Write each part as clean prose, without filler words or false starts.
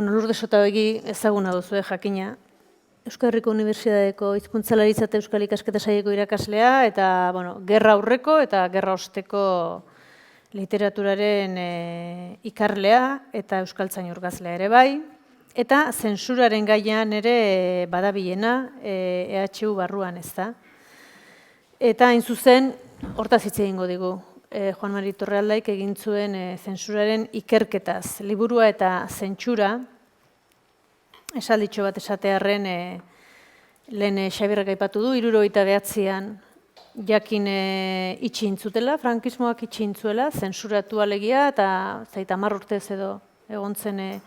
Lourdes Otabegi ezaguna duzu, jakina. Euskal Herriko Unibertsitateko hizkuntzalaritza eta euskal ikasketa saileko irakaslea, eta, gerra aurreko eta gerra osteko literaturaren ikarlea eta euskaltzain urgazlea ere bai. Eta zentsuraren gaian ere badabilena EHU barruan, ez da. Eta hain zuzen, hortaz hitz egingo digu. Juan Mari Torrealdaik egin zuen zentsuraren ikerketaz. Liburua eta zentsura, esalditxo bat esatearren lehen Xabierrek aipatu du, 1979an jakin itxi intzutela, frankismoak itxi intzuela, zensuratu alegia, eta 10 urtez edo egon zen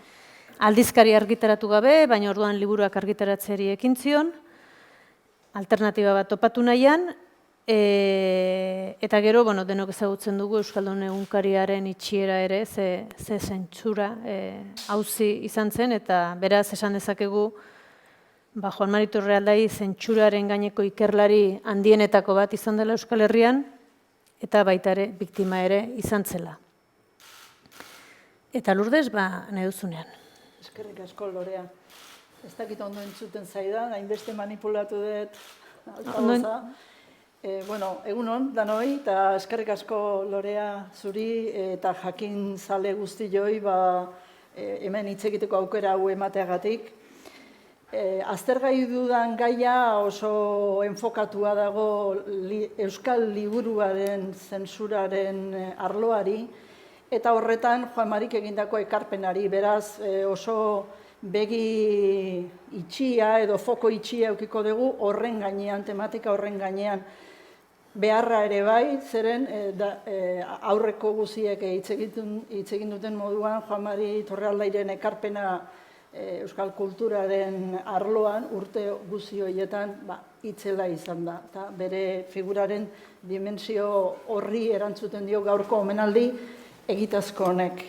aldizkari argitaratu gabe, baina orduan liburuak argitaratzeari ekin zion, alternatiba bat topatu nahian, eta gero, denok ezagutzen dugu Euskaldun egunkariaren itxiera ere, ze zentsura auzi izan zen, eta beraz esan dezakegu Juan Mari Torrealdai zentsuraren gaineko ikerlari handienetako bat izan dela Euskal Herrian, eta baita ere, biktima ere izan zela. Eta Lourdes, nahi duzunean. Eskerrik asko, Lorea. Ez dakit ondo entzuten zaidan, hainbeste manipulatu dut altavoza. Egunon, danoi, eta eskerrik asko, Lorea, zuri eta jakin zale guzti joi, hemen hitz egiteko aukera hau emateagatik. Aztergai dudan gaia oso enfokatua dago Euskal Liburuaren zentsuraren arloari, eta horretan Juan Marik egindako ekarpenari, beraz oso begi itxia edo foko itxia eukiko dugu horren gainean, tematika horren gainean. Beharra ere bai, zeren aurreko guziek hitz egin duten moduan Juan Mari Torrealdairen ekarpena euskal kulturaren arloan urte guzi horietan itzela izan da. Eta bere figuraren dimensio horri erantzuten dio gaurko omenaldi egitazko honek.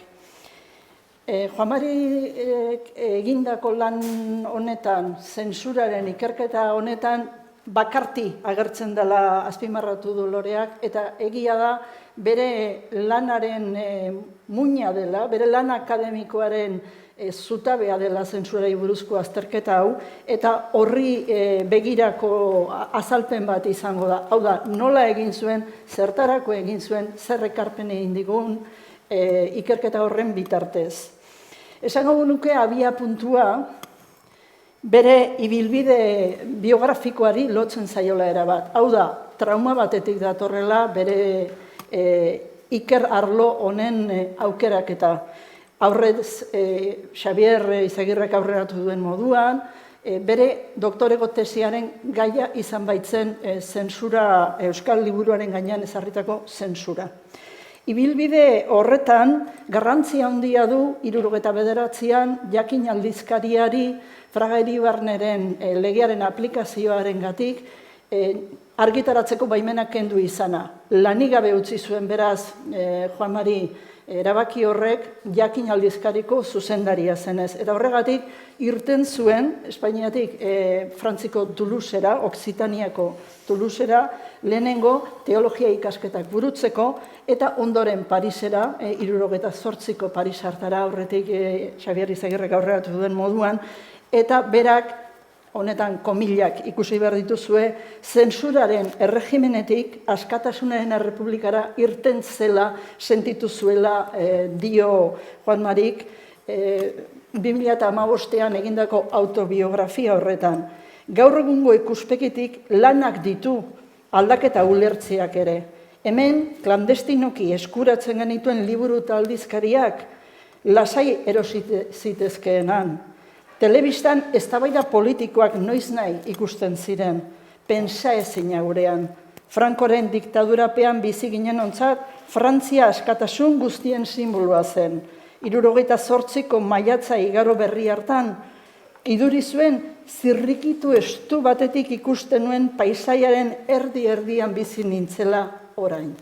Juan Mari egindako lan honetan, zentsuraren ikerketa honetan, bakarti agertzen dela azpimarratu du Loreak, eta egia da bere lanaren muina dela, bere lan akademikoaren zutabea dela zentsurari buruzko azterketa hau, eta horri begirako azalpen bat izango da. Hau da, nola egin zuen, zertarako egin zuen, zer ekarpen egin digun ikerketa horren bitartez. Esango nuke abia puntua, bere ibilbide biografikoari lotzen zaiola erabat. Hau da, trauma batetik datorrela bere iker arlo honen aukeraketa. Aurrez, Xabier Izagirrek aurreratu duen moduan, bere doktoreko tesiaren gaia izan baitzen zentsura, Euskal Liburuaren gainean ezarritako zentsura. Ibilbide horretan, garrantzia handia du 1979an jakin aldizkariari Fraga Iribarneren legearen aplikazioarengatik argitaratzeko baimenak kendu izana. Lanik gabe utzi zuen beraz Juan Mari erabaki horrek jakin aldizkariko zuzendaria zenez. Eta horregatik irten zuen Espainiatik Frantziko Toulousera, Oksitaniako Toulousera, lehenengo teologia ikasketak burutzeko, eta ondoren Parisera, 1978ko Paris hartara aurretik Xabier Izagirrek aurreratu duen moduan, eta berak, honetan komilak ikusi behar dituzue, zentsuraren erregimenetik askatasunaren errepublikara irten zela, sentitu zuela dio Juan Marik 2015an egindako autobiografia horretan. Gaur egungo ikuspegitik lanak ditu aldaketa ulertziak ere. Hemen, klandestinoki eskuratzen genituen liburu eta aldizkariak lasai erositezkeenan. Telebistan eztabaida politikoak noiz nahi ikusten ziren, pentsa ezina gurean. Frankoren diktadurapean bizi ginen ontzat, Frantzia askatasun guztien sinboloa zen. 1978ko maiatza igaro berri hartan, iduri zuen zirrikitu estu batetik ikusten nuen paisaiaren erdi-erdian bizi nintzela orain.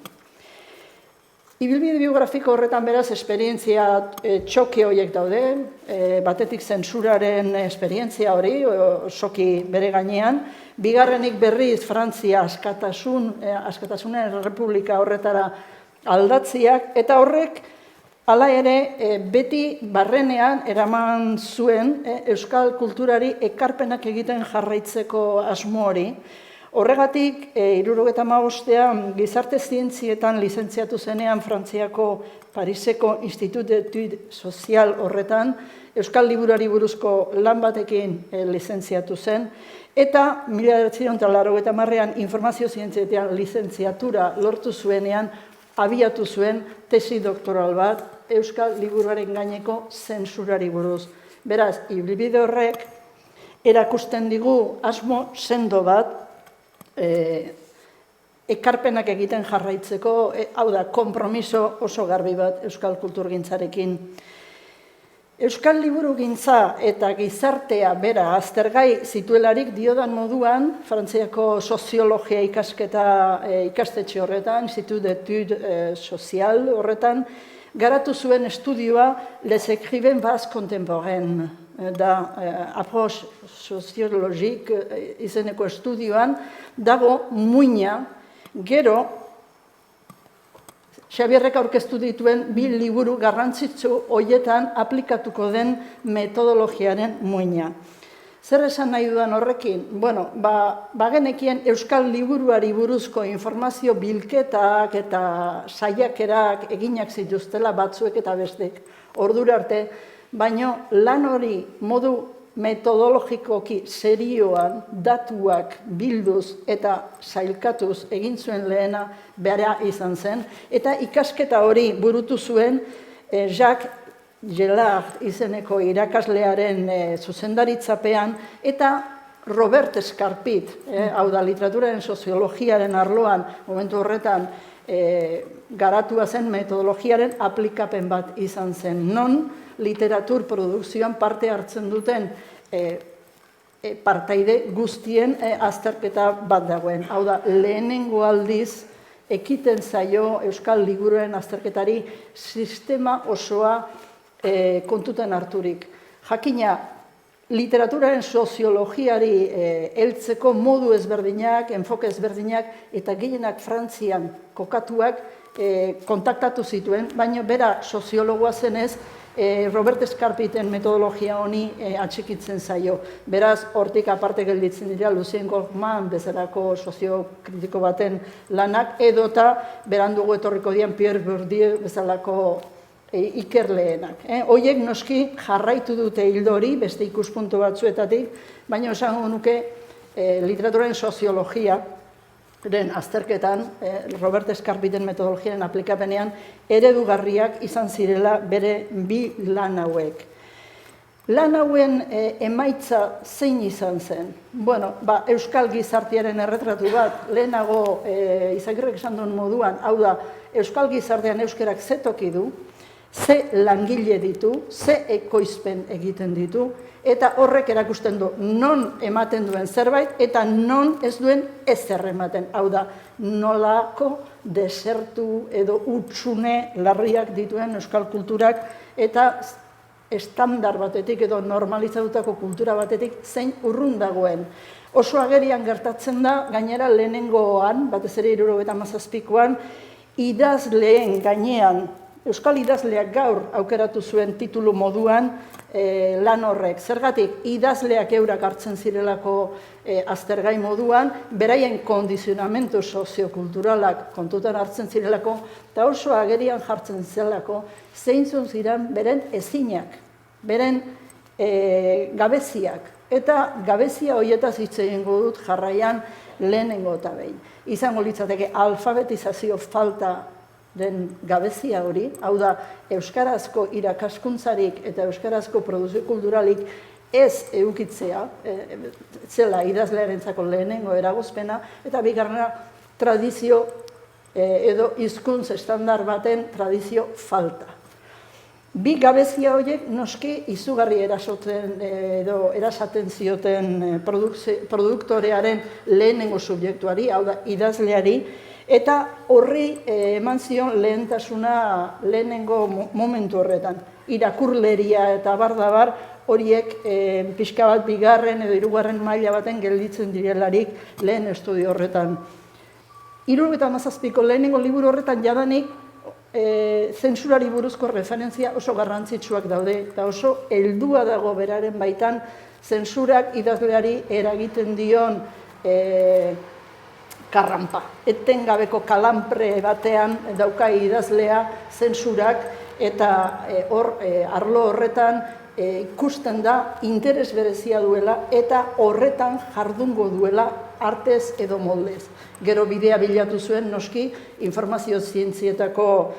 Ibilbide biografiko horretan beraz esperientzia txoke horiek daude, batetik zentsuraren esperientzia hori, soki bere gainean, bigarrenik berriz Frantzia askatasunen errepublika horretara aldatziak, eta horrek Hala ere, beti barrenean eraman zuen euskal kulturari ekarpenak egiten jarraitzeko asmo hori. Horregatik, 1975 gizarte zientzietan lizentziatu zenean Frantziako Pariseko Institut d'Etudes Sozial horretan, euskal liburuari buruzko lan batekin lizentziatu zen, eta 1980an informazio zientzietan lizentziatura lortu zuenean, abiatu zuen tesi doktoral bat, euskal liburuaren gaineko zentsurari buruz. Beraz, ibilbide horrek erakusten digu asmo sendo bat, ekarpenak egiten jarraitzeko, hau da, konpromiso oso garbi bat euskal kulturgintzarekin. Euskal liburugintza eta gizartea bera aztergai zituelarik diodan moduan, Frantziako soziologia ikastetxe horretan, Institut d'Etudes Sozial horretan, garatu zuen estudioa Les écrivains basques contemporains, da approche soziologik izeneko estudioan, dago muina, gero, Xabierrek aurkeztu dituen 2 liburu garrantzitsu hoietan aplikatuko den metodologiaren muina. Zer esan nahi dudan horrekin? Bueno, bagenekien euskal liburuari buruzko informazio bilketak eta saiakerak eginak zituztela batzuek eta bestek ordura arte, baino lan hori modu metodologikoki serioan datuak bilduz eta sailkatuz egin zuen lehena bera izan zen, eta ikasketa hori burutu zuen Jacques Gelard izeneko irakaslearen zuzendaritzapean, eta Robert Escarpit, hau da literaturaren soziologiaren arloan, momentu horretan garatua zen metodologiaren aplikapen bat izan zen, non literatur produkzioan parte hartzen duten partaide guztien azterketa bat dagoen. Hau da, lehenengo aldiz ekiten zaio euskal liburuen azterketari sistema osoa kontutan harturik. Jakina, literaturaren soziologiari heltzeko modu ezberdinak, enfoke ezberdinak, eta gehienak Frantzian kokatuak kontaktatu zituen, baina bera soziologoa zenez, Robert Escarpiten metodologia honi atxikitzen zaio. Beraz, hortik aparte gelditzen dira Lucien Gorgman bezalako soziokritiko baten lanak, edota berandugu etorriko dian Pierre Bourdieu bezalako ikerleenak. Hoiek noski jarraitu dute hildori, beste ikuspuntu batzuetatik, baina esango nuke literaturaren soziologia, azterketan, Robert Escarpiten metodologiaren aplikapenean, eredugarriak izan zirela bere 2 lan hauek. Lan hauen emaitza zein izan zen? Bueno, euskal gizartearen erretratu bat, lehenago Izagirrek esan duen moduan, hau da, euskal gizartean euskerak ze toki du, ze langile ditu, ze ekoizpen egiten ditu, eta horrek erakusten du non ematen duen zerbait eta non ez duen ezer ematen. Hau da, nolako desertu edo hutsune larriak dituen euskal kulturak eta estandar batetik edo normalizatutako kultura batetik zein urrun dagoen. Oso agerian gertatzen da, gainera lehenengoan, batez ere 1977an, idazleen gainean, euskal idazleak gaur aukeratu zuen titulu moduan lan horrek. Zergatik, idazleak eurak hartzen zirelako aztergai moduan, beraien kondizionamentu soziokulturalak kontutan hartzen zirelako, eta oso agerian jartzen zelako, zeintzun ziren beren ezinak, beren gabeziak. Eta gabezia horietaz hitz egingo dut jarraian lehenengo eta behin. Izango litzateke alfabetizazio falta den gabezia hori, hau da, euskarazko irakaskuntzarik eta euskarazko produzio kulturalik ez edukitzea, zela idazlearentzako lehenengo eragozpena, eta bigarrena tradizio edo hizkuntz estandar baten tradizio falta. 2 gabezia horiek noski izugarri erasaten zioten produktorearen lehenengo subjektuari, hau da, idazleari, eta horri eman zion lehentasuna lehenengo momentu horretan. Irakurleria eta bardabar horiek pixka bat 2. edo 3. maila baten gelditzen direlarik lehen estudio horretan. 1977ko lehenengo liburu horretan jadanik zentsurari buruzko referentzia oso garrantzitsuak daude, eta oso heldua dago beraren baitan zentsurak idazleari eragiten dion karranpa. Etengabeko kalanpre batean dauka idazlea zentsurak, eta arlo horretan ikusten da interes berezia duela eta horretan jardungo duela artez edo moldez. Gero bidea bilatu zuen, noski, informazio zientzietako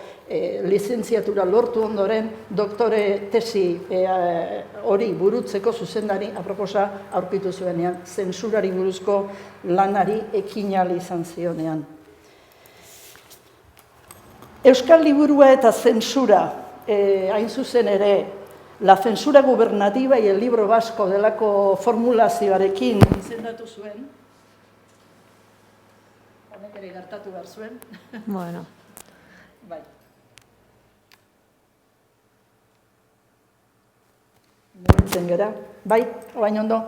lizentziatura lortu ondoren, doktore tesi hori burutzeko zuzendari aproposa aurkitu zuenean, zentsurari buruzko lanari ekin ahal izan zionean. Euskal liburua eta zentsura, hain zuzen ere, la censura gubernativa y el libro vasco delako formulazioarekin izendatu zuen. Honek ere gertatu behar zuen. Bueno. Bai. Neurtzen gera. Bai, oain ondo.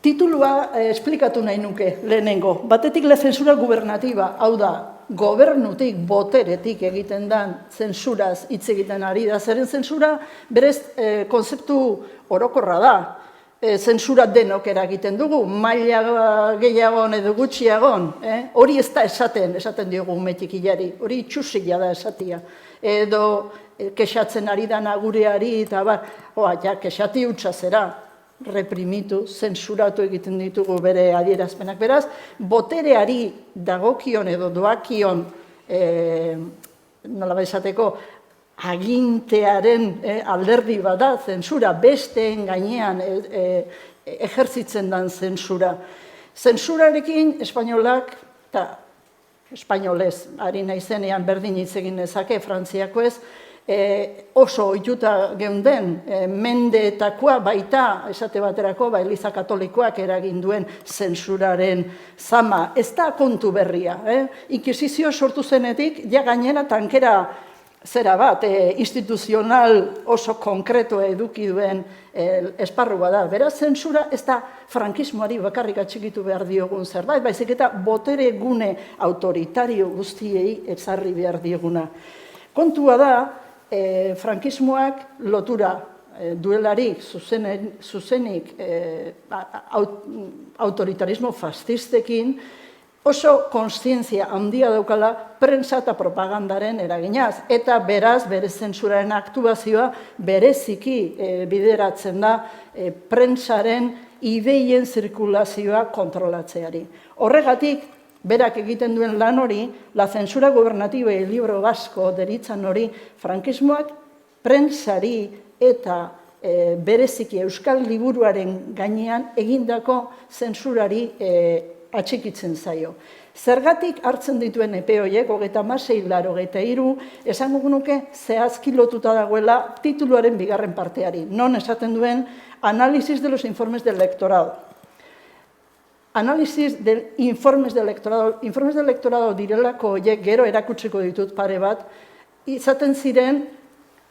Titulua esplikatu nahi nuke lehenengo. Batetik la censura gubernativa, hau da, gobernutik, boteretik egiten den zentsuraz hitz egiten ari da. Zeren zentsura berez konzeptu orokorra da. Zentsura denok eragiten dugu, maila gehiagon edo gutxiagon. Hori ez da esaten diogu umetikilari, hori txusila da esatia. Edo kexatzen ari da nagureari, eta kexati hutsa zera. Reprimitu, zentsuratu egiten ditugu bere adierazpenak. Beraz, botereari dagokion edo doakion, nola esateko, agintearen alderdi bada zentsura, besteen gainean ejertzitzen den zentsura. Zentsurarekin espainolak, eta espainolez, ari naizenean berdin hitz egin nezake, frantziako ez, oso ohituta geunden, mendeetakoa baita, esate baterako, Eliza Katolikoak eragin duen zentsuraren zama. Ez da kontu berria. Inkisizio sortu zenetik, ja gainera tankera zera bat, instituzional oso konkreto eduki duen esparrua da. Beraz, zentsura ez da frankismoari bakarrik atxikitu behar diogun zerbait, baizik eta botere gune autoritario guztiei ezarri behar dioguna. Kontua da, frankismoak lotura duelarik zuzenik autoritarismo fascistekin oso kontzientzia handia daukala prentsa eta propagandaren eraginaz, eta beraz bere zentsuraren aktuazioa bereziki bideratzen da prentsaren ideien zirkulazioa kontrolatzeari. Horregatik, berak egiten duen lan hori, la censura gubernativa y el libro vasco deritzan hori, frankismoak prentsari eta bereziki euskal liburuaren gainean egindako zentsurari atxikitzen zaio. Zergatik hartzen dituen epe horiek, 36-83, esango nuke zehazki lotuta dagoela tituluaren bigarren parteari. Non esaten duen, análisis de los informes del electorado. Análisis de informes del electorado. Informes del electorado direlako horiek, gero erakutsiko ditut pare bat, izaten ziren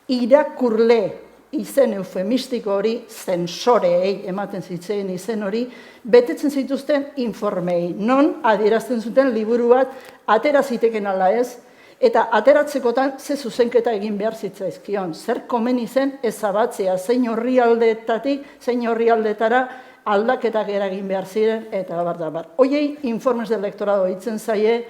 irakurle izen eufemistiko hori, zensoreei ematen zitzen izen hori, betetzen zituzten informei. Non adierazten zuten liburu bat atera ziteken ala ez, eta ateratzekotan ze zuzenketa egin behar zitzaizkion. Zer komeni zen ezabatzea, zein orrialdetatik, zein orrialdetara aldaketak eragin behar ziren, eta bar. Hoiei informes del electorado hitzen zaie,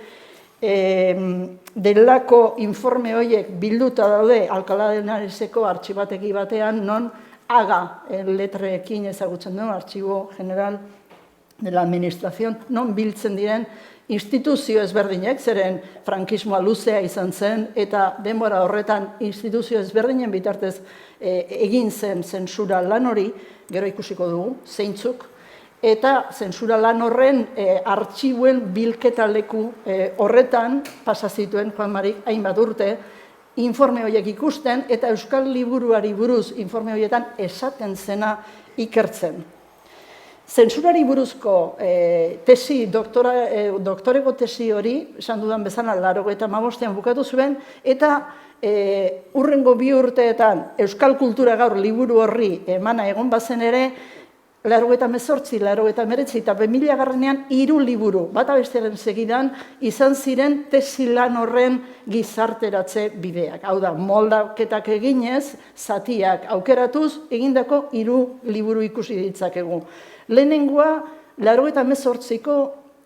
delako informe horiek bilduta daude Alcalá de Henareseko artxibategi batean, non aga letreekin ezagutzen duen, Archivo General de la Administración, non biltzen diren instituzio ezberdinek, zeren frankismoa luzea izan zen, eta denbora horretan instituzio ezberdinen bitartez egin zen zentsura lan hori, gero ikusiko dugu, zeintzuk, eta zentsura lan horren artxibuen bilketa leku horretan pasa zituen Juan Marik hainbat urte, informe horiek ikusten, eta euskal liburuari buruz informe horietan esaten zena ikertzen. Zentsurari buruzko tesi, doktorego tesi hori, esan dudan bezala, 85ean bukatu zuen, eta hurrengo 2 urteetan Euskal Kultura Gaur liburu horri emana egon bazen ere, 1988, 1989 eta 2000 3 liburu, bata bestearen segidan, izan ziren tesi lan horren gizarteratze bideak. Hau da, moldaketak eginez, zatiak aukeratuz, egindako 3 liburu ikusi ditzakegu. Lehenengoa, 1988ko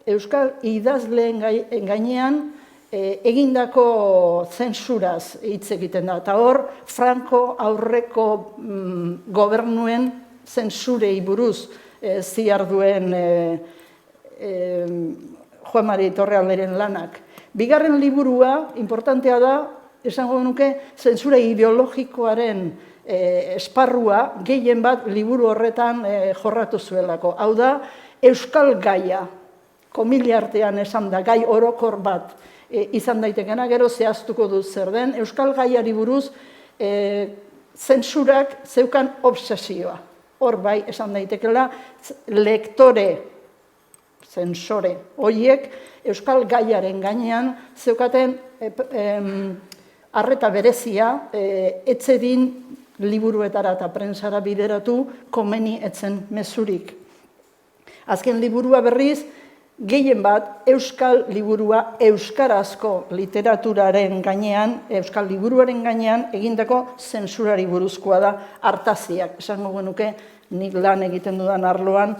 euskal idazleen gainean egindako zensuraz hitz egiten da. Eta hor, Franco aurreko gobernuen zensurei buruz ziarduen Juan Mari Torrealderen lanak. Bigarren liburua, importantea da, esango nuke, zentsura ideologikoaren esparrua gehien bat liburu horretan jorratu zuelako. Hau da, euskal gaia, komila artean esan da, gai orokor bat izan daitekena, gero zehaztuko dut zer den, euskal gaiari buruz zentsurak zeukan obsesioa. Hor bai, esan daitekela, lektore, zentsore, horiek euskal gaiaren gainean zeukaten arreta berezia, etzedin liburuetara eta prensara bideratu komeni etzen mezurik. Azken liburua berriz, gehien bat, euskal liburua euskarazko literaturaren gainean, euskal liburuaren gainean, egindako zentsurari buruzkoa da artaziak. Esango genuke, nik lan egiten dudan arloan,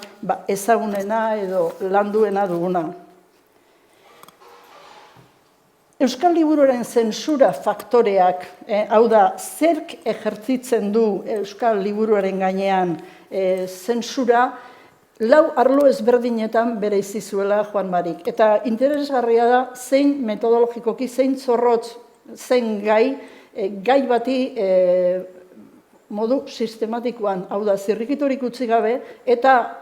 ezagunena edo landuena duguna. Euskal liburuaren zentsura faktoreak, hau da, zerk ejertzitzen du euskal liburuaren gainean zentsura, lau arlo ezberdinetan bereizi zuela Juan Marik. Eta interesgarria da, zein metodologikoki, zein zorrotz, zein gai bati modu sistematikoan, hau da, zirrikiturik utzi gabe, eta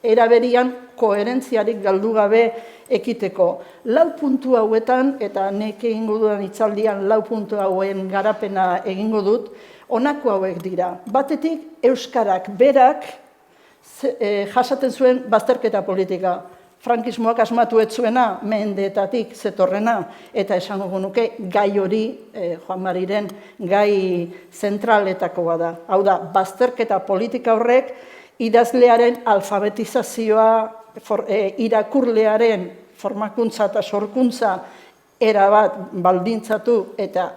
eraberian koherentziarik galdu gabe ekiteko. Lau puntu hauetan, eta nek egingo dudan itzaldian lau puntu hauen garapena egingo dut, honako hauek dira. Batetik, euskarak berak jasaten zuen bazterketa politika. Frankismoak asmatu ez zuena, mendeetatik zetorrena, eta esango nuke gai hori, Juan Mariren gai zentraletakoa da. Hau da, bazterketa politika horrek, idazlearen alfabetizazioa, irakurlearen formakuntza eta sorkuntza erabat baldintzatu eta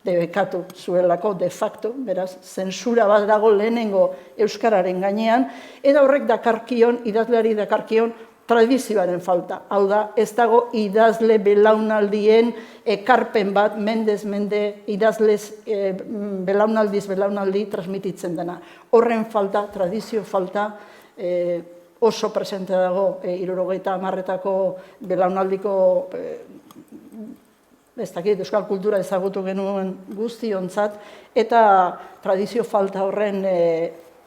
debekatu zuelako de facto, beraz, zentsura bat dago lehenengo euskararen gainean, eta horrek dakarkion, idazleari dakarkion tradizioaren falta. Hau da, ez dago idazle belaunaldien ekarpen bat, mendez mende idazlez belaunaldi transmititzen dena. Horren falta, tradizio falta, oso presente dago 70 belaunaldiko ez dakit, euskal kultura ezagutu genuen guztiontzat, eta tradizio falta horren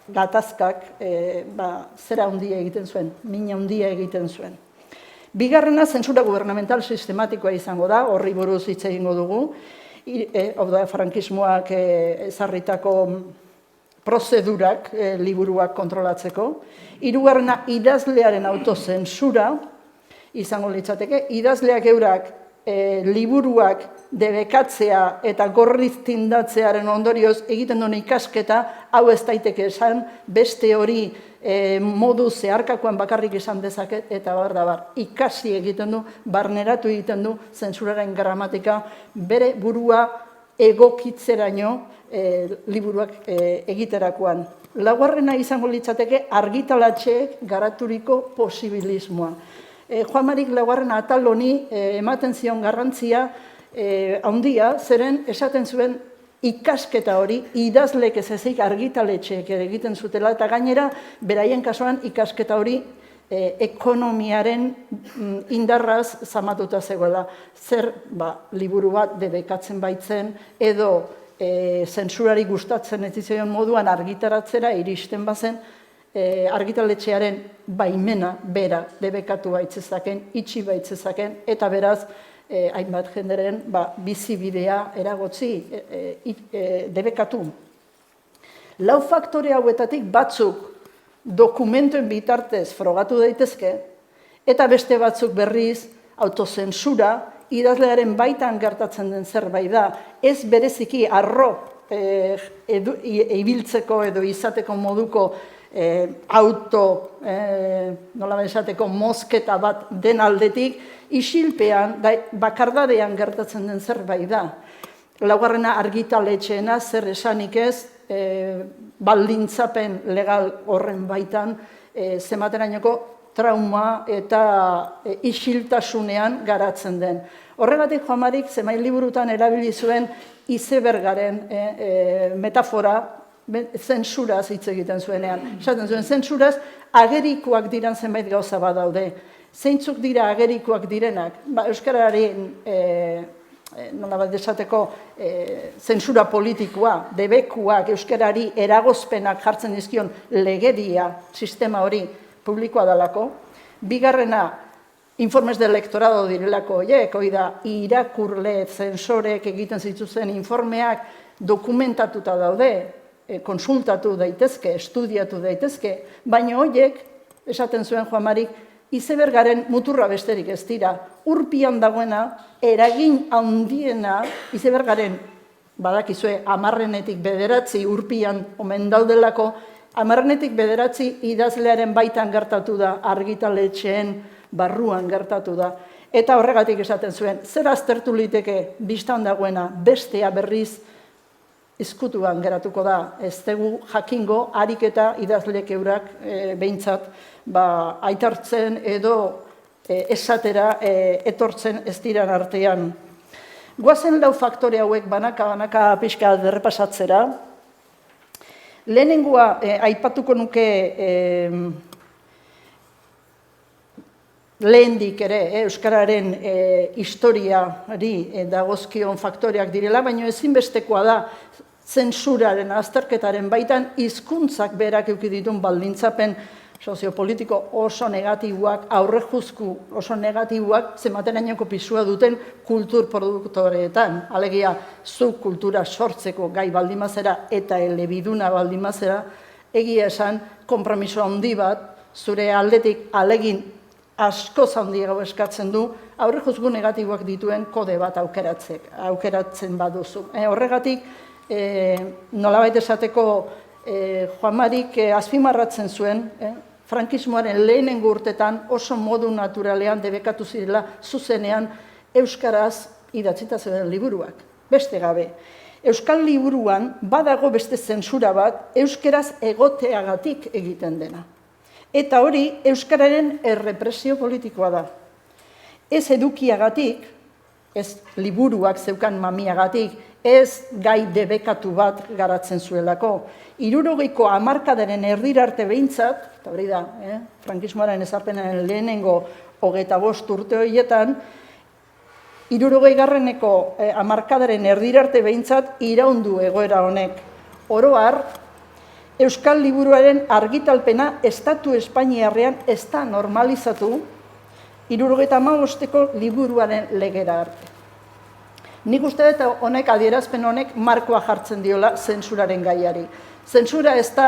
gatazkak zera handia egiten zuen, mina handia egiten zuen. Bigarrena, zentsura gubernamental sistematikoa izango da, horri buruz hitz egingo dugu, hau da, frankismoak ezarritako prozedurak liburuak kontrolatzeko. Hirugarrena, idazlearen autozentsura izango litzateke, idazleak eurak liburuak debekatzea eta gorriz tindatzearen ondorioz egiten duen ikasketa, hau ez daiteke esan, beste hori modu zeharkakoan bakarrik esan dezaket, eta bar, ikasi egiten du, barneratu egiten du zentsuraren gramatika, bere burua egokitzeraino liburuak egiterakoan. Laugarrena izango litzateke argitalatxeek garaturiko posibilismoa. Juan Marik laugarren atal honi ematen zion garrantzia handia, zeren esaten zuen ikasketa hori, idazlek ez ezik argitaletxeek egiten zutela, eta gainera, beraien kasuan ikasketa hori ekonomiaren indarraz zamatuta zegoela. Zer, liburu bat debekatzen baitzen, edo zentsurari gustatzen ez zion moduan argitaratzera iristen bazen, argitaletxearen baimena bera debekatu baitzezaken, itxi baitzezaken, eta beraz, hainbat jenderen bizibidea eragotzi debekatu. Lau faktore hauetatik batzuk dokumentuen bitartez frogatu daitezke, eta beste batzuk berriz autozentsura idazlearen baitan gertatzen den zerbait da, ez bereziki arro ibiltzeko edo izateko moduko auto, nola esateko, mozketa bat den aldetik, isilpean, bakardadean gertatzen den zerbait da. Laugarrena argitaletxeena, zer esanik ez, baldintzapen legal horren baitan, zematerainoko trauma eta isiltasunean garatzen den. Horregatik Juan-Marik zenbait liburutan erabili zuen izebergaren metafora, zentsuraz hitz egiten zuenean. Esaten zuen, zentsuraz agerikoak diran zenbait gauza badaude. Zeintzuk dira agerikoak direnak? Euskararen, nola bat esateko, zentsura politikoa, debekuak, euskarari eragozpenak jartzen dizkion legedia, sistema hori publikoa dalako. Bigarrena, informes de elektorado direlako horiek, hori da, irakurle, zensorek egiten zituzten informeak dokumentatuta daude, konsultatu daitezke, estudiatu daitezke, baina horiek, esaten zuen Juan-Marik, izebergaren muturra besterik ez dira. Urpian dagoena, eragin handiena, izebergaren, badakizue, 10etik 9 urpian omen daudelako, 10etik 9 idazlearen baitan gertatu da, argitaletxeen barruan gertatu da. Eta horregatik esaten zuen, zer aztertu liteke bistan dagoena, bestea berriz ezkutuan geratuko da, ez dugu jakingo, harik eta idazleek eurak behintzat aitartzen edo esatera etortzen ez diran artean. Goazen 4 faktore hauek banaka pixka derrepasatzera. Lehenengoa aipatuko nuke lehendik ere, euskararen historiari dagozkion faktoreak direla, baina ezinbestekoa da zentsuraren, azterketaren baitan hizkuntzak berak eduki dituen baldintzapen soziopolitiko oso negatiboak, aurrejuzku oso negatiboak, zematerainoko pisua duten kultur produktoreetan. Alegia, zu kultura sortzeko gai baldimazera eta elebiduna baldimazera, egia esan, konpromiso handi bat, zure aldetik alegin asko handiago eskatzen du, aurrejuzku negatiboak dituen kode bat aukeratzen baduzu. Horregatik, nolabait esateko Juan-Marik azpimarratzen zuen, frankismoaren lehenengo urtetan oso modu naturalean debekatu zirela zuzenean euskaraz idatzita zeuden liburuak. Beste gabe, euskal liburuan badago beste zentsura bat euskaraz egoteagatik egiten dena. Eta hori euskararen errepresio politikoa da. Ez edukiagatik, ez liburuak zeukan mamiagatik, ez gai debekatu bat garatzen zuelako. 60ko hamarkadaren erdirarte behintzat, eta hori da, frankismoaren ezarpenaren lehenengo 25 urte horietan, 60garreneko hamarkadaren erdirarte behintzat iraundu egoera honek. Oro har, euskal liburuaren argitalpena estatu espainiarrean ez da normalizatu 75ko liburuaren legera arte. Nik uste dut honek, adierazpen honek, markoa jartzen diola zentsuraren gaiari. Zentsura ez da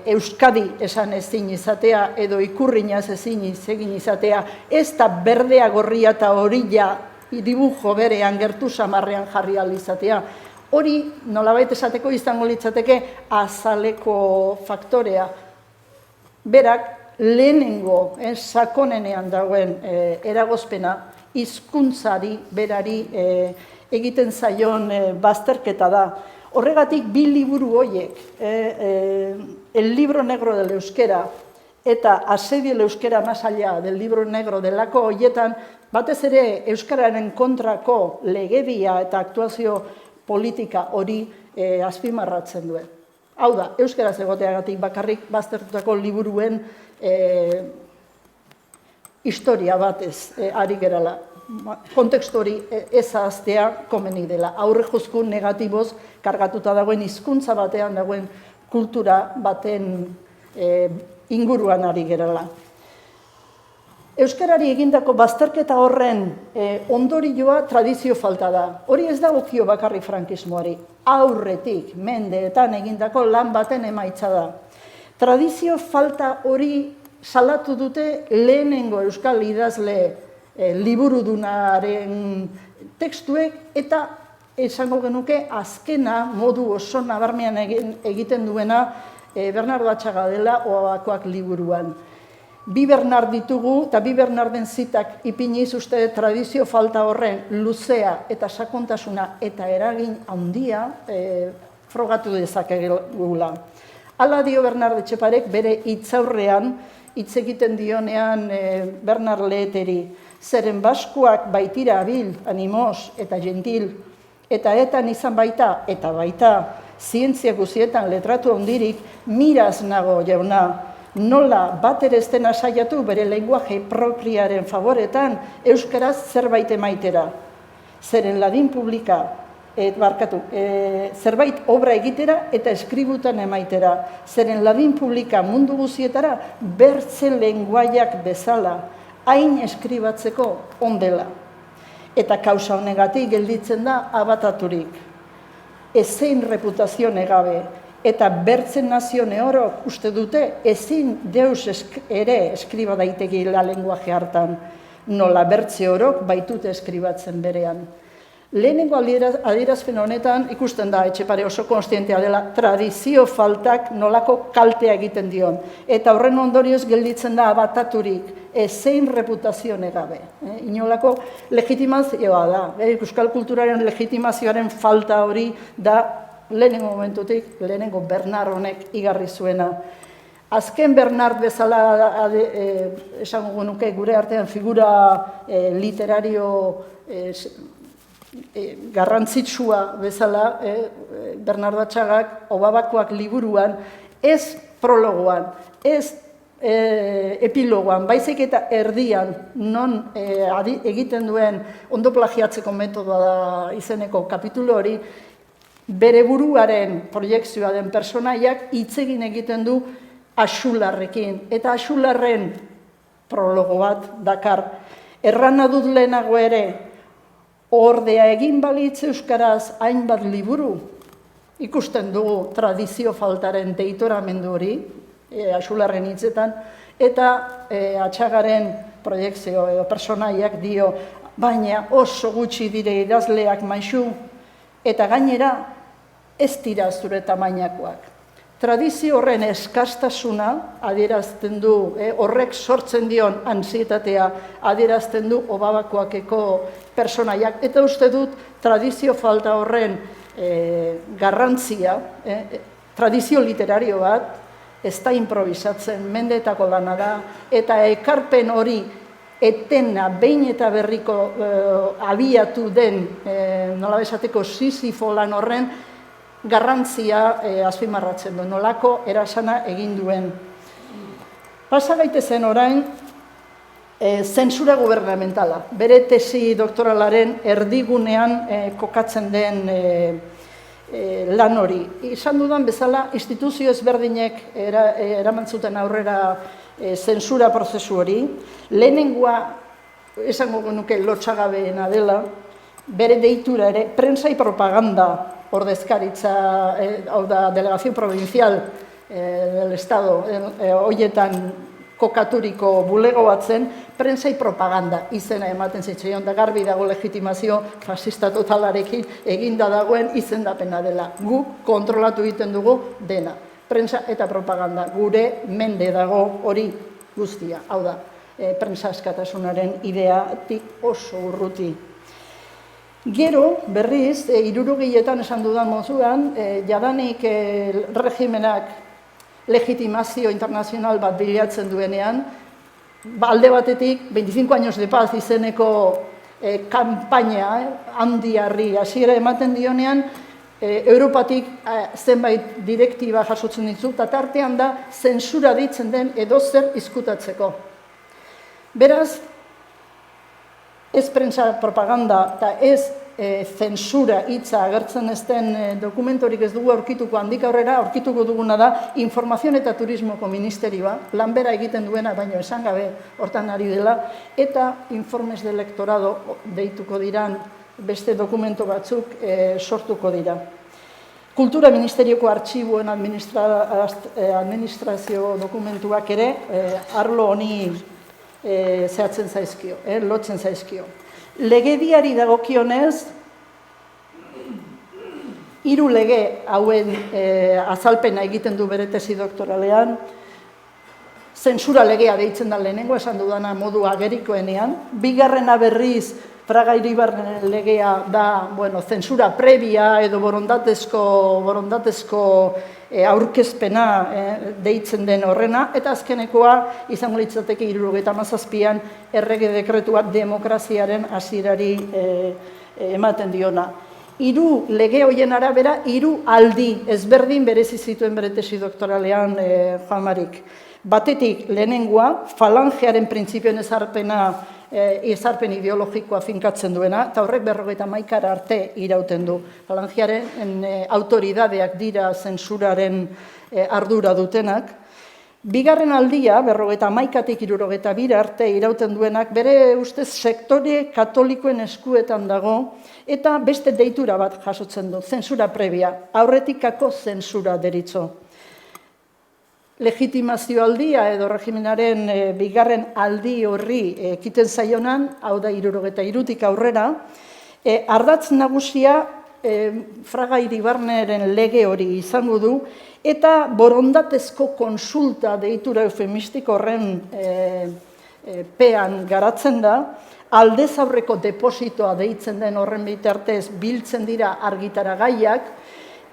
Euskadi esan ezin izatea edo ikurrinaz ezin izatea, ez da berdea, gorria eta horila dibujo berean gertu samarrean jarri ahal izatea. Hori nolabait esateko izango litzateke azaleko faktorea. Berak lehenengo sakonenean dagoen eragozpena, hizkuntzari berari egiten zaion bazterketa da. Horregatik bi liburu horiek, El libro negro del euskera eta Asedio del euskera más allá del libro negro delako horietan, batez ere euskararen kontrako legedia eta aktuazio politika hori azpimarratzen duen. Hau da, euskaraz egoteagatik bakarrik baztertutako liburuen historia batez ari gerala. Kontekstu hori ez ahaztea komeni dela. Aurrejuzku negatiboz kargatuta dagoen hizkuntza batean dagoen kultura baten inguruan ari gerala. Euskarari egindako bazterketa horren ondorioa tradizio falta da. Hori ez dagokio bakarrik frankismoari. Aurretik, mendeetan egindako lan baten emaitza da. Tradizio falta hori salatu dute lehenengo euskal idazle liburudunaren tekstuek eta esango genuke azkena modu oso nabarmean egiten duena Bernardo Atxaga dela Oabakoak liburuan. Bi Bernard ditugu, eta bi Bernarden zitak ipiniz uste tradizio falta horren luzea eta sakontasuna eta eragin handia frogatu dezakegula. Hala dio Bernard Etxeparek bere hitzaurrean, hitz egiten dionean Bernard Leheteri, zeren baskuak baitira abil, animoz eta gentil, eta etan izan baita, eta baita, zientzia guzietan letratu handirik, miraz nago jauna, nola bat ere ez dena saiatu bere lenguaje propriaren favoretan euskaraz zerbait emaitera. Zeren ladin publika, zerbait obra egitera eta eskributan emaitera. Zeren ladin publika mundu guzietara bertze lenguaiak bezala, hain eskribatzeko ondela. Eta kausa honegatik gelditzen da abataturik. Ezein reputazio negabe. Eta bertzen nazione horok uste dute ezin deus ere eskriba daitekila lenguaje hartan, nola bertze horok baitute eskribatzen berean. Lehenengo adierazpen honetan ikusten da Etxepare oso konstientea dela tradizio faltak nolako kaltea egiten dion. Eta horren ondorioz gelditzen da abataturik, ezein reputazio negabe. Inolako legitimazioa da, euskal kulturaren legitimazioaren falta hori da lehenengo momentutik, lehenengo Bernard honek igarri zuena. Azken Bernard bezala esango nuke gure artean figura literario garrantzitsua bezala, Bernardo Atxagak Obabakoak liburuan, ez prologoan, ez epilogoan, baizik eta erdian, non egiten duen ondo plagiatzeko metodoa da izeneko kapitulo hori, bere buruaren proiekzioa den personaiak hitz egiten du Axularrekin. Eta Axularren prologo bat dakar. Errana dut lehenago ere, ordea egin balitz euskaraz hainbat liburu, ikusten dugu tradizio faltaren deitoramendu hori, Axularren hitzetan, eta Atxagaren proiekzio edo personaiak dio, baina oso gutxi dire idazleak maisu, eta gainera ez dira zure tamainakoak. Tradizio horren eskastasuna adierazten du, horrek sortzen dion antsietatea adierazten du Obabakoakeko personaiak, eta uste dut tradizio falta horren garrantzia, tradizio literario bat, ez da improvisatzen, mendeetako lana da, eta ekarpen hori etena behin eta berriko abiatu den, nola bezateko Sisifo lan horren garrantzia azpimarratzen du, nolako erasana egin duen. Pasa gaitezen orain, zentsura gubernamentala, bere tesi doktoralaren erdigunean kokatzen den lan hori. Izan dudan bezala, instituzio ezberdinek eraman zuten aurrera zentsura prozesu hori. Lehenengoa, esango nuke lotsagabeena dela, bere deitura ere, prensa y propaganda ordezkaritza, hau da, delegazio provincial del Estado, hoietan kokaturiko bulego batzen, prensa y propaganda izena ematen zitzaion, da garbi dago legitimazio fascista totalarekin eginda dagoen izendapena dela. Guk kontrolatu egiten dugu dena. Prensa eta propaganda, gure mende dago hori guztia, hau da, prensa askatasunaren ideatik oso urruti. Gero, berriz, 60etan esan dudan mozuan, jadanik regimenak legitimazio internazional bat bilatzen duenean, alde batetik, 25 años de paz izeneko kanpaina handiarri hasiera ematen dionean, Europatik zenbait direktiba jasotzen ditu, eta tartean da zentsura deitzen den edozer izkutatzeko. Beraz, ez prensa propaganda eta ez zentsura hitza agertzen ez den dokumentorik ez dugu aurkituko, handik aurrera aurkituko duguna da Informazion eta Turismoko Ministerioa, lanbera egiten duena, baino esan gabe hortan ari dela, eta informes de lektorado deituko diran beste dokumento batzuk sortuko dira. Kultura Ministerioko artxiboen administrazio dokumentuak ere arlo honi zehatzen zaizkio, lotzen zaizkio. Legediari dagokionez, Hiru lege hauen azalpena egiten du bere tesi doktoralean, zentsura legea deitzen da lehenengo esan dudana modu agerikoenean, bigarrena berriz Fraga Iribarren legea da, zentsura previa edo borondatezko aurkezpena deitzen den horrena, eta azkenekoa izango litzateke 77an errege dekretua demokraziaren hasierari ematen diona. Hiru lege horien arabera, hiru aldi ezberdin berezi zituen bere tesi doktoralean Juan Marik. Batetik lehenengoa, falangearen printzipioen ezarpen ideologikoa finkatzen duena, eta horrek 51 arte irauten du. Falangearen autoridadeak dira zentsuraren ardura dutenak. Bigarren aldia, 51tik 62 arte irauten duenak, bere ustez sektore katolikoen eskuetan dago, eta beste deitura bat jasotzen du, zentsura previa, aurretikako zentsura deritzo. Legitimazio aldia edo regimenaren bigarren aldi horri ekiten zaionan, hau da 73tik aurrera, ardatz nagusia Fraga Iribarneren lege hori izango du, eta borondatezko konsulta deitura eufemistiko horren pean garatzen da, aldez aurreko depositoa deitzen den horren bitartez biltzen dira argitaragaiak,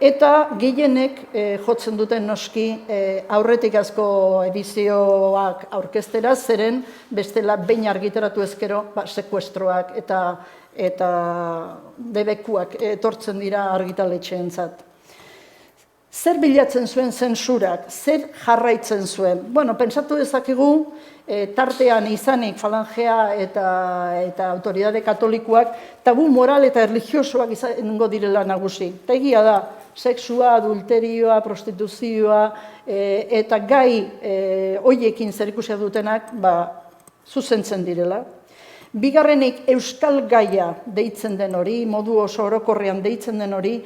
eta gehienek jotzen duten noski aurretik asko edizioak aurkeztera, zeren bestela behin argitaratu ezkero sekuestroak eta debekuak etortzen dira argitaletxeentzat. Zer bilatzen zuen zentsurak, zer jarraitzen zuen? Pentsatu dezakegu, tartean izanik falangea eta autoridade katolikoak tabu moral eta religiosoak izango direla nagusi. Eta egia da, sexua, adulterioa, prostituzioa eta gai hoiekin zerikusia dutenak zuzentzen direla. Bigarrenik euskal gaia deitzen den hori, modu oso orokorrean deitzen den hori,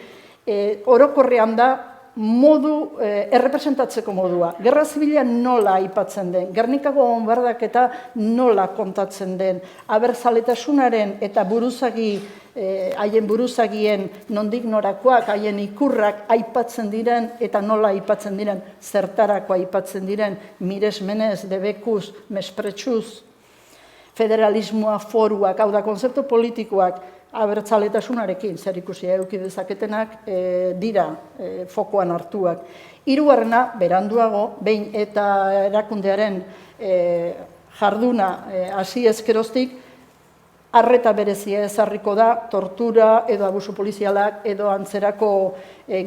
orokorrean da modu errepresentatzeko modua. Gerra Zibila nola aipatzen den, Gernikako bonbardaketa nola kontatzen den, abertzaletasunaren eta haien buruzagien nondik norakoak, haien ikurrak aipatzen diren eta nola aipatzen diren, zertarako aipatzen diren, miresmenez, debekuz, mespretsuz, federalismoa, foruak, hau da, konzeptu politikoak, abertzaletasunarekin zer ikusia eduki dezaketenak dira fokoan hartuak. Hirugarrena, beranduago, behin eta erakundearen jarduna hasi ezkeroztik, arreta berezia ezarriko da, tortura edo abusu polizialak edo antzerako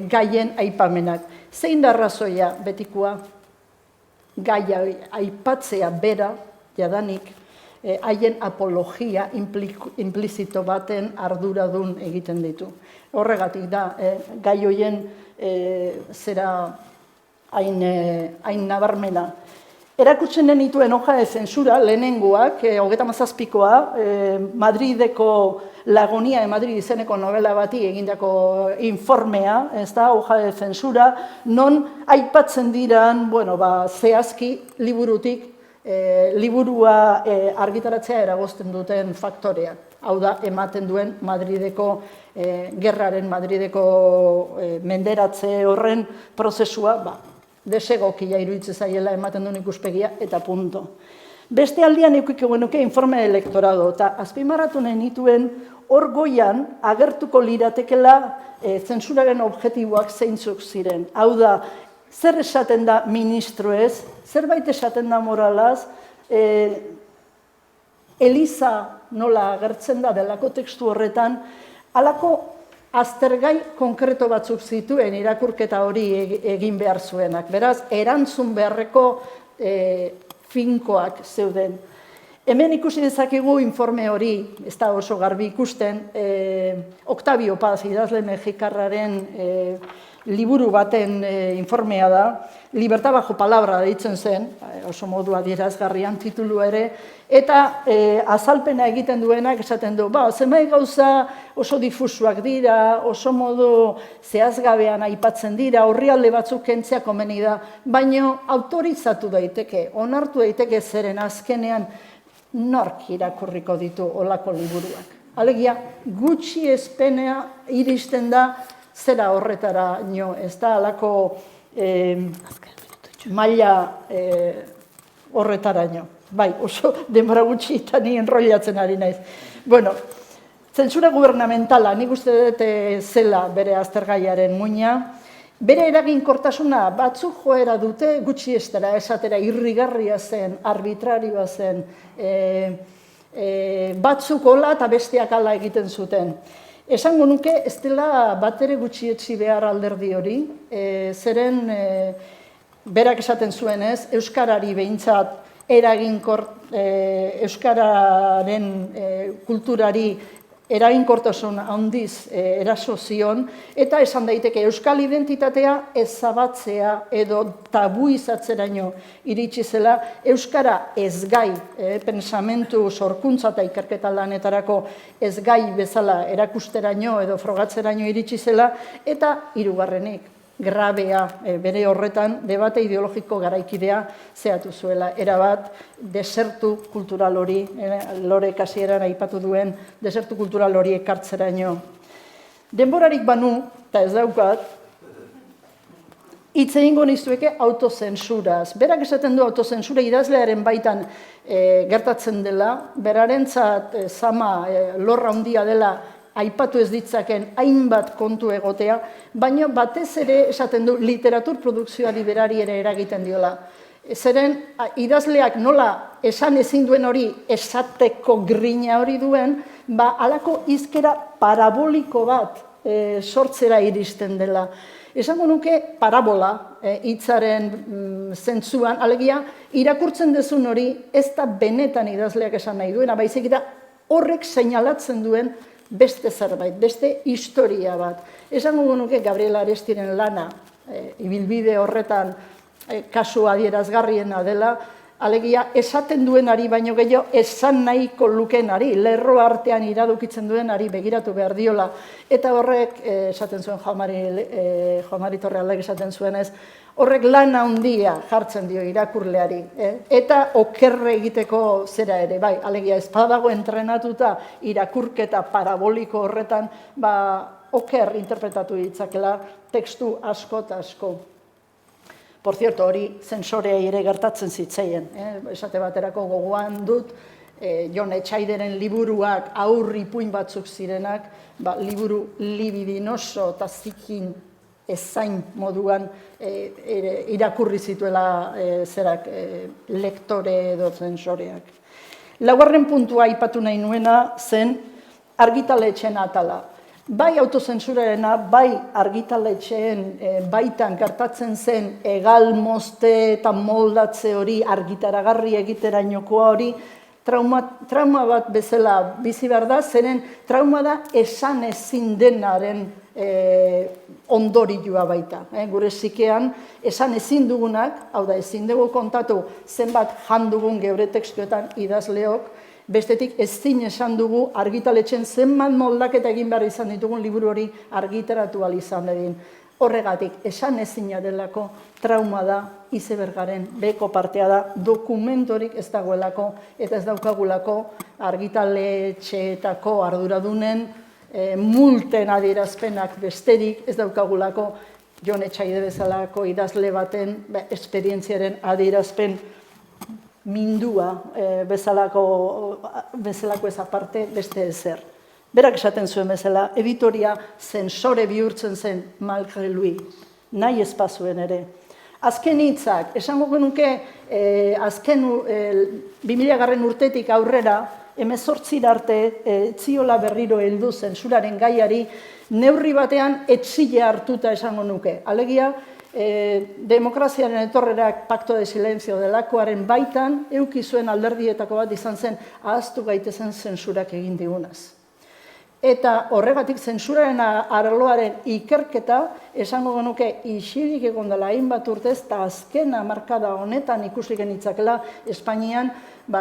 gaien aipamenak. Zein da arrazoia betikoa? Gaia aipatzea bera, jadanik, haien apologia implizito baten arduradun egiten ditu. Horregatik da, gai hoien zera hain nabarmena. Erakutzen denituen hoja de zensura, lehenengoak, 37koa, Madrideko Lagonia de Madrid izeneko novela bati egindako informea, ez da, hoja de zensura, non aipatzen diran, zehazki, liburutik, liburua argitaratzea eragozten duten faktoreak. Hau da, ematen duen Madrideko gerraren, Madrideko menderatze horren prozesua, desegokia iruditzen zaiela ematen duen ikuspegia, eta punto. Beste aldian eukiko genuke informe elektorado, eta azpimarratu nahi nituen hor goian agertuko liratekela zentsuraren objektiboak zeintzuk ziren. Hau da, zer esaten da ministroez, zerbait esaten da moralaz, Eliza nola agertzen da delako tekstu horretan, halako aztergai konkreto batzuk zituen irakurketa hori egin behar zuenak. Beraz, erantzun beharreko finkoak zeuden. Hemen ikusi dezakegu informe hori, ez da oso garbi ikusten, Octavio Paz, idazle mexikarraren liburu baten informea da, Libertad bajo palabra deitzen zen, oso modu adierazgarrian titulu ere, eta azalpena egiten duenak esaten du, zenbait gauza oso difusuak dira, oso modu zehazgabean aipatzen dira, orrialde batzuk kentzea komeni da, baina autorizatu daiteke, onartu daiteke zeren azkenean nork irakurriko ditu olako liburuak. Alegia, gutxi ezpenea iristen da zera horretaraino, ez da alako maila horretaraino. Bai, oso denbora gutxi eta ni enrollatzen ari naiz. Bueno, zentsura gubernamentala, nik uste dut zela bere aztergaiaren muina, bere eraginkortasuna batzuk joera dute gutxi estera, esatera irrigarria zen, arbitrarioa zen, batzuk hola eta besteak hala egiten zuten. Esango nuke ez dela batere gutxietsi behar alderdi hori, zeren berak esaten zuenez, euskarari behintzat eraginkor, euskararen kulturari eraginkortasun handiz eraso zion, eta esan daiteke euskal identitatea ezabatzea edo tabuizatzeraino iritsi zela, euskara ezgai, pensamentu sorkuntza eta ikerketa lanetarako ezgai bezala erakusteraino edo frogatzeraino iritsi zela, eta hirugarrenik, grabea bere horretan debate ideologiko garaikidea zehatu zuela. Erabat, desertu kultural hori, Lore kasieran aipatu duen, desertu kultural hori ekartzeraino. Denborarik banu, eta ez daukat, hitz egingo nizueke autozensuraz. Berak esaten du autozensura idazlearen baitan gertatzen dela, berarentzat zama lorra handia dela aipatu ez ditzaken hainbat kontu egotea, baina batez ere esaten du literatur produkzioari berari ere eragiten diola. Zeren idazleak nola esan ezin duen hori esateko grina hori duen, ba halako hizkera paraboliko bat sortzera iristen dela. Esango nuke parabola hitzaren zentzuan, alegia irakurtzen dezun hori ez da benetan idazleak esan nahi duena, baizik eta horrek seinalatzen duen beste zerbait, beste historia bat. Esango nuke Gabriel Arestiren lana, ibilbide horretan kasu adierazgarriena dela, alegia esaten duenari baino gehiago esan nahiko lukenari, lerro artean iradokitzen duenari begiratu behar diola. Eta horrek, esaten zuen Juan Mari Torrealdek esaten zuenez, horrek lana handia jartzen dio irakurleari. Eta okerre egiteko zera ere, bai, alegia ez badago entrenatuta irakurketa paraboliko horretan, ba, oker interpretatu ditzakela tekstu asko eta asko. Por cierto, hori zensoreei ere gertatzen zitzaien. Esate baterako gogoan dut, Jon Etxaideren liburuak aurri ipuin batzuk zirenak, liburu libidinoso eta zikin ezain moduan irakurri zituela zerak lektore edo zensoreak. Laugarren puntua aipatu nahi nuena zen argitaletxeen atala. Bai autozensurarena, bai argitaletxeen baitan gertatzen zen egal mozte eta moldatze hori argitaragarri egiterainokoa hori, trauma bat bezala bizi behar da, zeren trauma da esan ezin denaren ondorioa baita. Gure zikean, esan ezin dugunak, hau da ezin dugu kontatu zenbat jan dugun geure tekstuetan idazleok, bestetik ezin esan dugu argitaletxen zenbat moldaketa egin behar izan ditugun liburu hori argitaratu ahal izan dedin. Horregatik, esan ezina delako trauma da, izebergaren beko partea da, dokumentorik ez dagoelako eta ez daukagulako argitaletxeetako arduradunen multen adierazpenak besterik ez daukagulako Jon Etxaide bezalako idazle baten esperientziaren adierazpen mindua bezalako ez aparte beste ezer. Berak esaten zuen bezala, editoria zensore bihurtzen zen malgré lui, nahi ez bazuen ere. Azken hitzak, esango genuke, azken 2000 urtetik aurrera, 18 arte, etziola berriro heldu zensuraren gaiari, neurri batean etzile hartuta esango nuke. Alegia, demokraziaren etorrerak pakto de silenzio delakoaren baitan, euki zuen alderdietako bat izan zen, ahaztu gaitezen zensurak egin digunaz. Eta horregatik zensuraren arloaren ikerketa, esango genuke isilik egon dela hainbat urtez, eta azken hamarkada honetan ikusi genitzakela Espainian,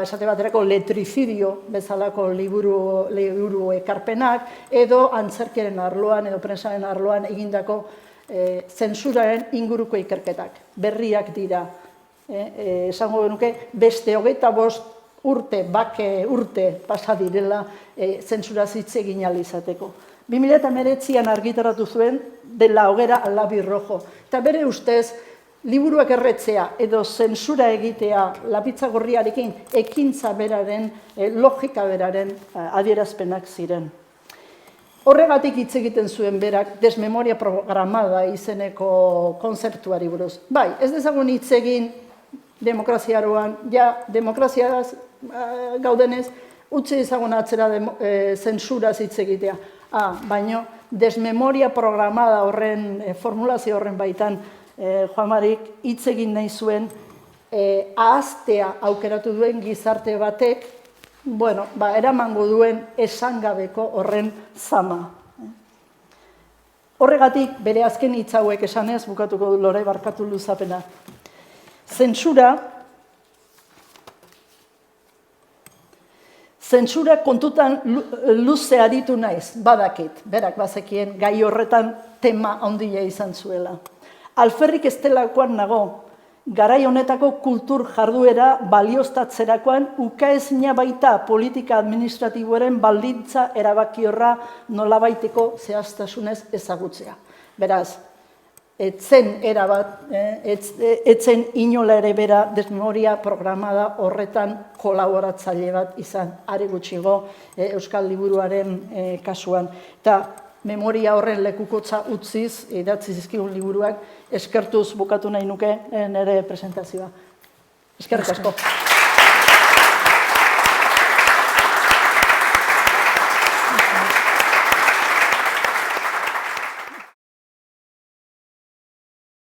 esate baterako letrizidio bezalako liburu ekarpenak, edo antzerkiaren arloan edo prensaren arloan egindako zensuraren inguruko ikerketak. Berriak dira. Esango genuke beste 25 urte, bake urte pasa direla zentsuraz hitz egin ahal izateko. 2019an argitaratu zuen De la hoguera al labi rojo. Eta bere ustez, liburuak erretzea edo zentsura egitea lapitza gorriarekin ekintza beraren, logika beraren adierazpenak ziren. Horregatik hitz egiten zuen berak desmemoria programada izeneko konzeptuari buruz. Bai, ez dezagun hitz egin demokraziaroan, ja demokraziaz gaudenez, utzi ezagun atzera zentsuraz hitz egitea. Baina desmemoria programada horren, formulazio horren baitan, Juan Marik hitz egin nahi zuen, ahaztea aukeratu duen gizarte batek, eramango duen esangabeko horren zama. Horregatik, bere azken hitz hauek esanez, bukatuko du Lore, barkatu luzapena. Zentsura kontutan luze aritu naiz, badakit, berak bazekien gai horretan tema handia izan zuela. Alferrik ez delakoan nago, garai honetako kultur jarduera balioztatzerakoan ukaezina baita politika administratiboaren baldintza erabakiorra nolabaiteko zehaztasunez ezagutzea. Beraz, etzen inola ere bera desmemoria programada horretan kolaboratzaile bat izan, are gutxiago Euskal Liburuaren kasuan. Eta memoria horren lekukotza utziz, idatzi zizkigun liburuak, eskertuz bukatu nahi nuke nire presentazioa. Eskerrik asko.